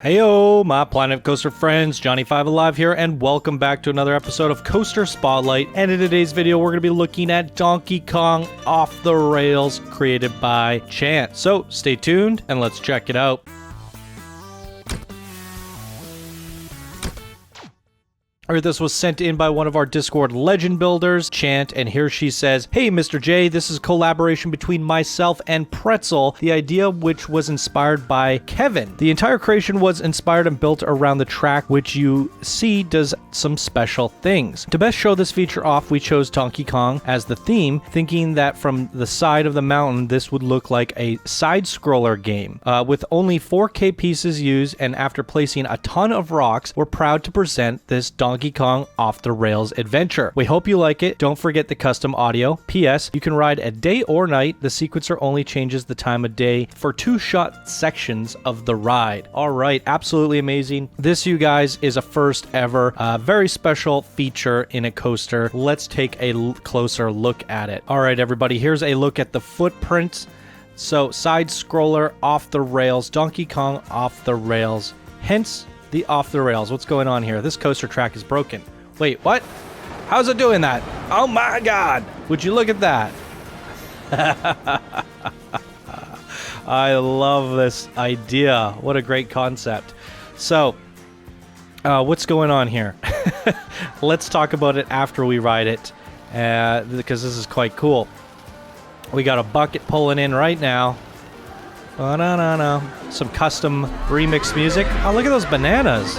Heyo, my Planet Coaster friends, Johnny5 Alive here, and welcome back to another episode of Coaster Spotlight. And in today's video, we're going to be looking at Donkey Kong Off the Rails, created by Chant. So stay tuned and let's check it out. Alright, this was sent in by one of our Discord legend builders, Chant, and here she says, "Hey Mr. J, this is a collaboration between myself and Pretzl, the idea which was inspired by Kevin. The entire creation was inspired and built around the track which you see does some special things. To best show this feature off, we chose Donkey Kong as the theme, thinking that from the side of the mountain this would look like a side-scroller game. With only 4K pieces used and after placing a ton of rocks, we're proud to present this Donkey Kong Off the Rails adventure. We hope you like it. Don't forget the custom audio. P.S. You can ride at day or night. The sequencer only changes the time of day for 2 short sections of the ride." All right, absolutely amazing. This, you guys, is a first ever, very special feature in a coaster. Let's take a closer look at it. All right, everybody, here's a look at the footprint. So, side scroller off the rails, Donkey Kong Off the Rails, hence the off the rails. What's going on here? This coaster track is broken. Wait, what? How's it doing that? Oh my god! Would you look at that? I love this idea. What a great concept. So, what's going on here? Let's talk about it after we ride it, because this is quite cool. We got a bucket pulling in right now. Some custom remix music. Oh, look at those bananas.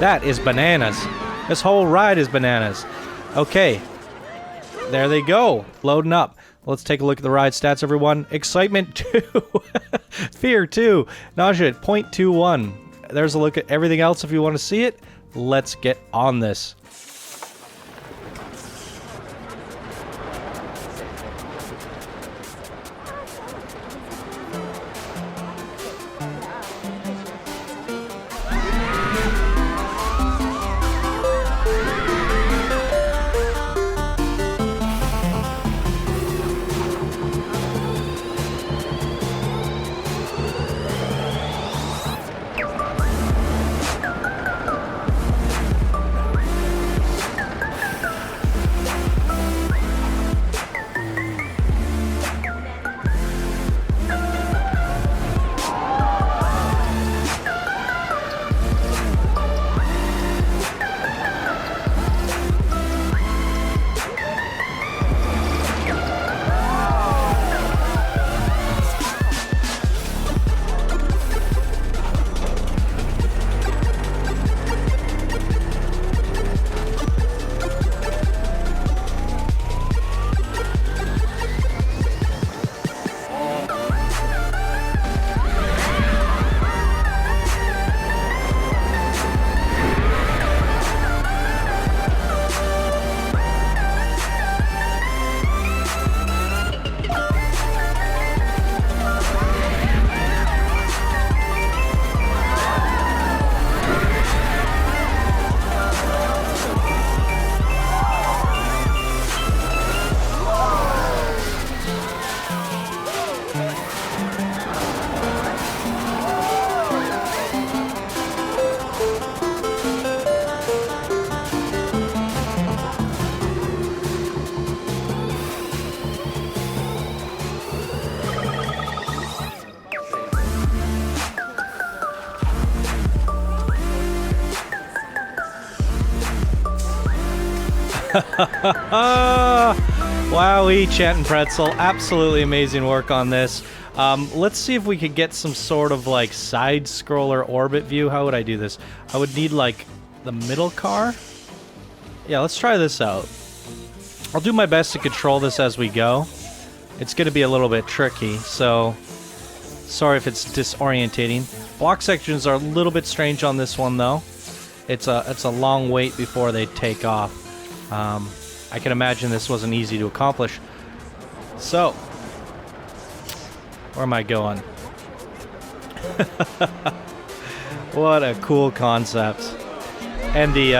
That is bananas. This whole ride is bananas. Okay. There they go. Loading up. Let's take a look at the ride stats, everyone. Excitement 2. Fear 2. Nausea 0.21. There's a look at everything else if you want to see it. Let's get on this. Wowee, Chant and Pretzl, absolutely amazing work on this. Let's see if we could get some sort of like side scroller orbit view. How would I do this? I would need like the middle car. Yeah, let's try this out. I'll do my best to control this as we go. It's going to be a little bit tricky, so sorry if it's disorientating. Block sections are a little bit strange on this one though. It's a long wait before they take off. I can imagine this wasn't easy to accomplish. So, where am I going? What a cool concept. And the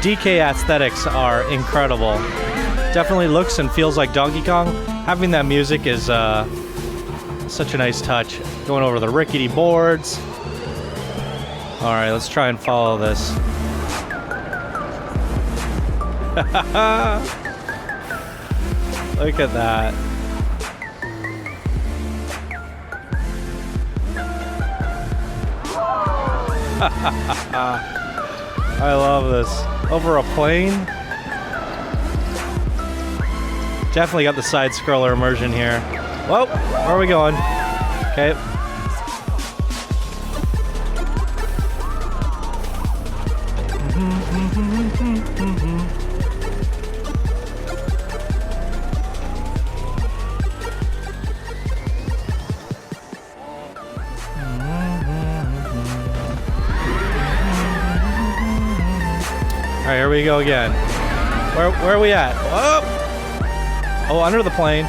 DK aesthetics are incredible. Definitely looks and feels like Donkey Kong. Having that music is such a nice touch. Going over the rickety boards. Alright, let's try and follow this. Look at that. I love this. Over a plane? Definitely got the side scroller immersion here. Whoa, where are we going? Okay. Alright, here we go again. Where are we at? Oh, under the plane.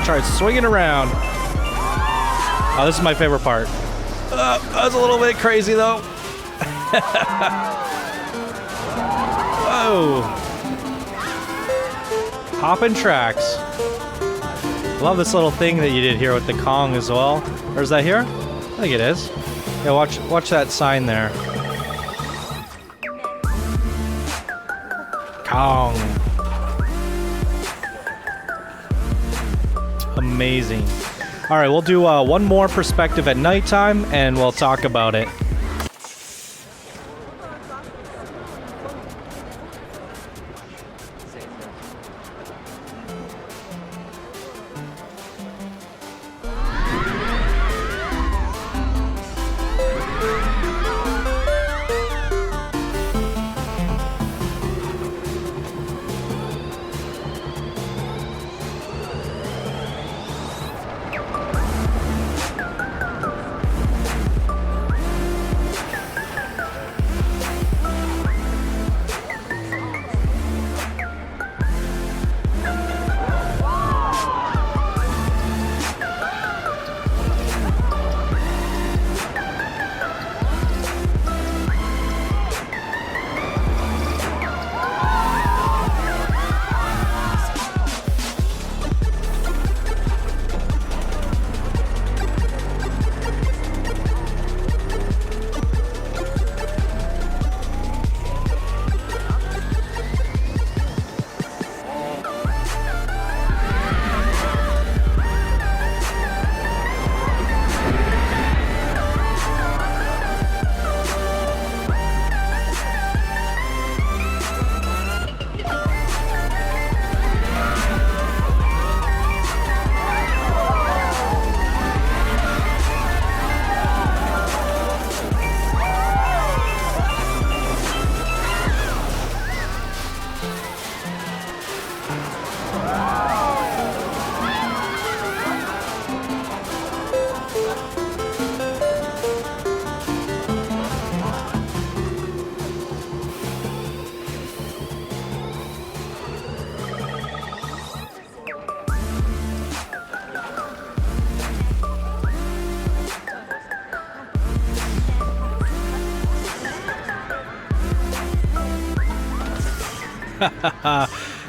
Try swinging around. Oh, this is my favorite part. That was a little bit crazy, though. Whoa. Hopping tracks. Love this little thing that you did here with the Kong as well. Or is that here? I think it is. Yeah, watch that sign there. Kong. Amazing. All right, we'll do one more perspective at nighttime, and we'll talk about it.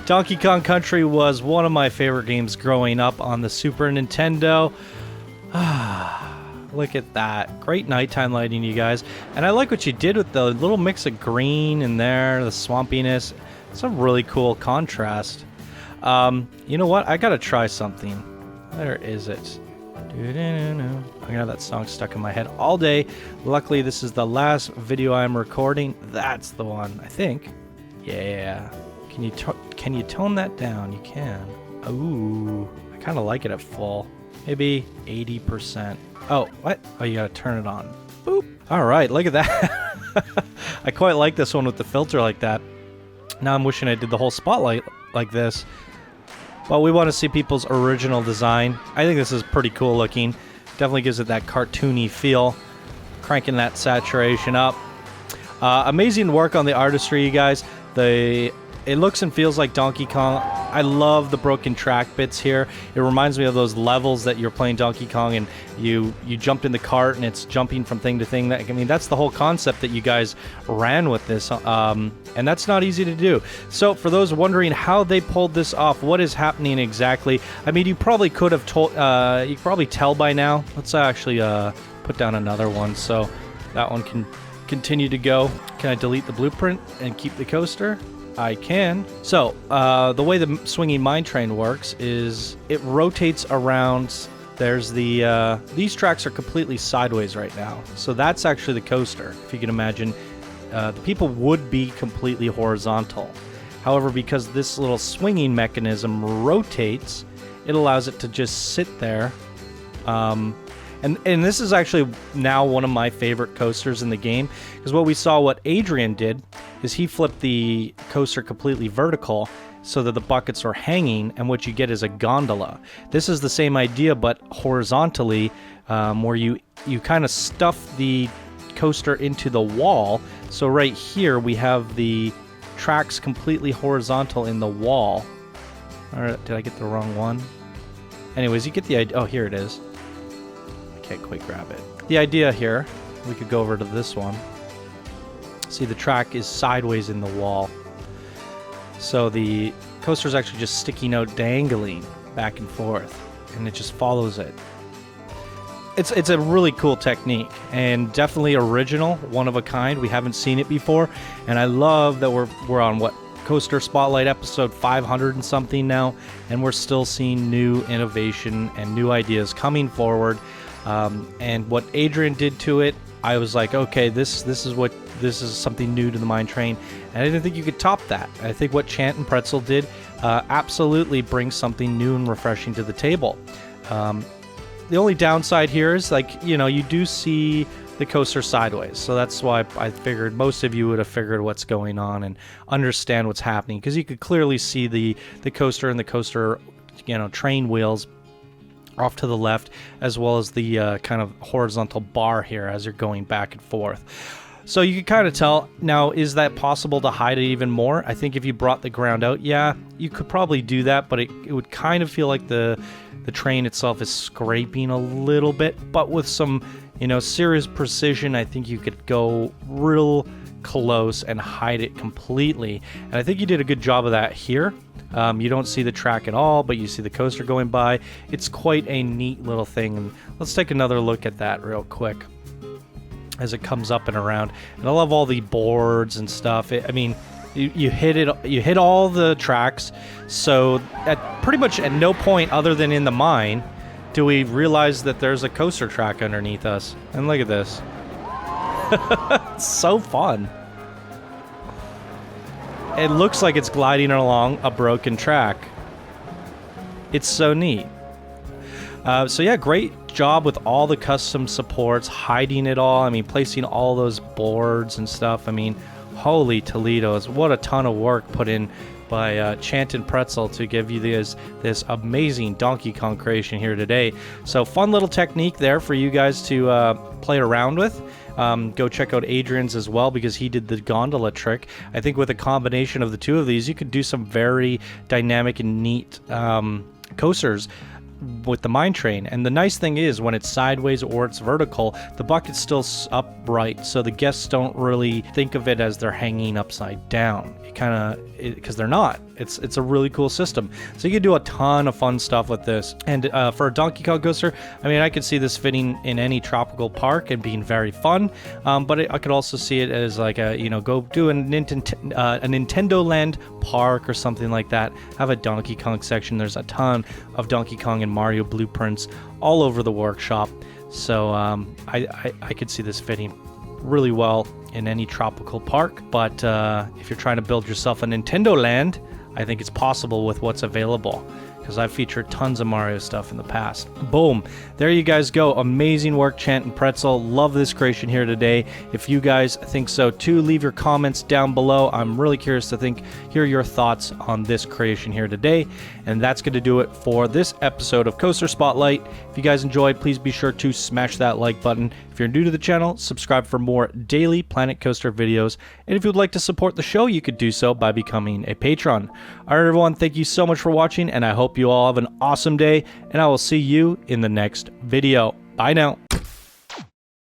Donkey Kong Country was one of my favorite games growing up on the Super Nintendo. Look at that. Great nighttime lighting, you guys. And I like what you did with the little mix of green in there, the swampiness. It's a really cool contrast. You know what? I gotta try something. Where is it? I'm gonna have that song stuck in my head all day. Luckily, this is the last video I'm recording. That's the one, I think. Yeah. Can you tone that down? You can. Ooh, I kind of like it at full. Maybe 80%. Oh, what? Oh, you gotta turn it on. Boop. All right, look at that. I quite like this one with the filter like that. Now I'm wishing I did the whole spotlight like this. But we want to see people's original design. I think this is pretty cool looking. Definitely gives it that cartoony feel. Cranking that saturation up. Amazing work on the artistry, you guys. The It looks and feels like Donkey Kong. I love the broken track bits here. It reminds me of those levels that you're playing Donkey Kong and you jumped in the cart and it's jumping from thing to thing. I mean, that's the whole concept that you guys ran with this, and that's not easy to do. So for those wondering how they pulled this off, what is happening exactly? I mean, you probably could have told. You could probably tell by now. Let's actually put down another one so that one can continue to go. Can I delete the blueprint and keep the coaster? I can. So, the way the swinging mine train works is it rotates around. There's the, these tracks are completely sideways right now. So that's actually the coaster. If you can imagine, the people would be completely horizontal. However, because this little swinging mechanism rotates, it allows it to just sit there. And this is actually now one of my favorite coasters in the game, because what Adrian did is he flipped the coaster completely vertical so that the buckets are hanging, and what you get is a gondola. This is the same idea, but horizontally, where you kind of stuff the coaster into the wall. So right here we have the tracks completely horizontal in the wall. Or did I get the wrong one? Anyways, you get the idea. Oh, here it is. Can't quite grab it. The idea here, we could go over to this one. See, the track is sideways in the wall. So the coaster is actually just sticking out, dangling back and forth, and it just follows it. It's a really cool technique, and definitely original, one of a kind. We haven't seen it before, and I love that we're on what, Coaster Spotlight episode 500 and something now, and we're still seeing new innovation and new ideas coming forward. And what Adrian did to it, I was like, okay, this is something new to the mine train, and I didn't think you could top that. I think what Chant and Pretzl did absolutely brings something new and refreshing to the table. The only downside here is, like, you do see the coaster sideways, so that's why I figured most of you would have figured what's going on and understand what's happening, because you could clearly see the coaster and the coaster, train wheels off to the left, as well as the kind of horizontal bar here as you're going back and forth. So you can kind of tell. Now, is that possible to hide it even more? I think if you brought the ground out, yeah, you could probably do that, but it would kind of feel like the train itself is scraping a little bit, but with some, serious precision, I think you could go real close and hide it completely. And I think you did a good job of that here. You don't see the track at all, but you see the coaster going by. It's quite a neat little thing. And let's take another look at that real quick as it comes up and around. And I love all the boards and stuff. You hit all the tracks. So at pretty much at no point other than in the mine do we realize that there's a coaster track underneath us. And look at this. It's so fun. It looks like it's gliding along a broken track. It's so neat. So yeah, great job with all the custom supports, hiding it all. Placing all those boards and stuff. Holy Toledo's, what a ton of work put in by Chant and Pretzl to give you this amazing Donkey Kong creation here today. So fun little technique there for you guys to play around with. Go check out Adrian's as well, because he did the gondola trick. I think with a combination of the two of these, you could do some very dynamic and neat coasters with the mine train. And the nice thing is, when it's sideways or it's vertical, the bucket's still upright, so the guests don't really think of it as they're hanging upside down. Because they're not. It's a really cool system. So you can do a ton of fun stuff with this. And for a Donkey Kong coaster, I could see this fitting in any tropical park and being very fun. But I could also see it as like go do a Nintendo Land park or something like that. Have a Donkey Kong section. There's a ton of Donkey Kong and Mario blueprints all over the workshop. So I could see this fitting really well in any tropical park. But if you're trying to build yourself a Nintendo Land, I think it's possible with what's available, because I've featured tons of Mario stuff in the past. Boom. There you guys go. Amazing work, Chant and Pretzl. Love this creation here today. If you guys think so too, leave your comments down below. I'm really curious to hear your thoughts on this creation here today. And that's going to do it for this episode of Coaster Spotlight. If you guys enjoyed, please be sure to smash that like button. If you're new to the channel, subscribe for more daily Planet Coaster videos. And if you would like to support the show, you could do so by becoming a patron. All right, everyone, thank you so much for watching, and I hope you all have an awesome day, and I will see you in the next video. Bye now.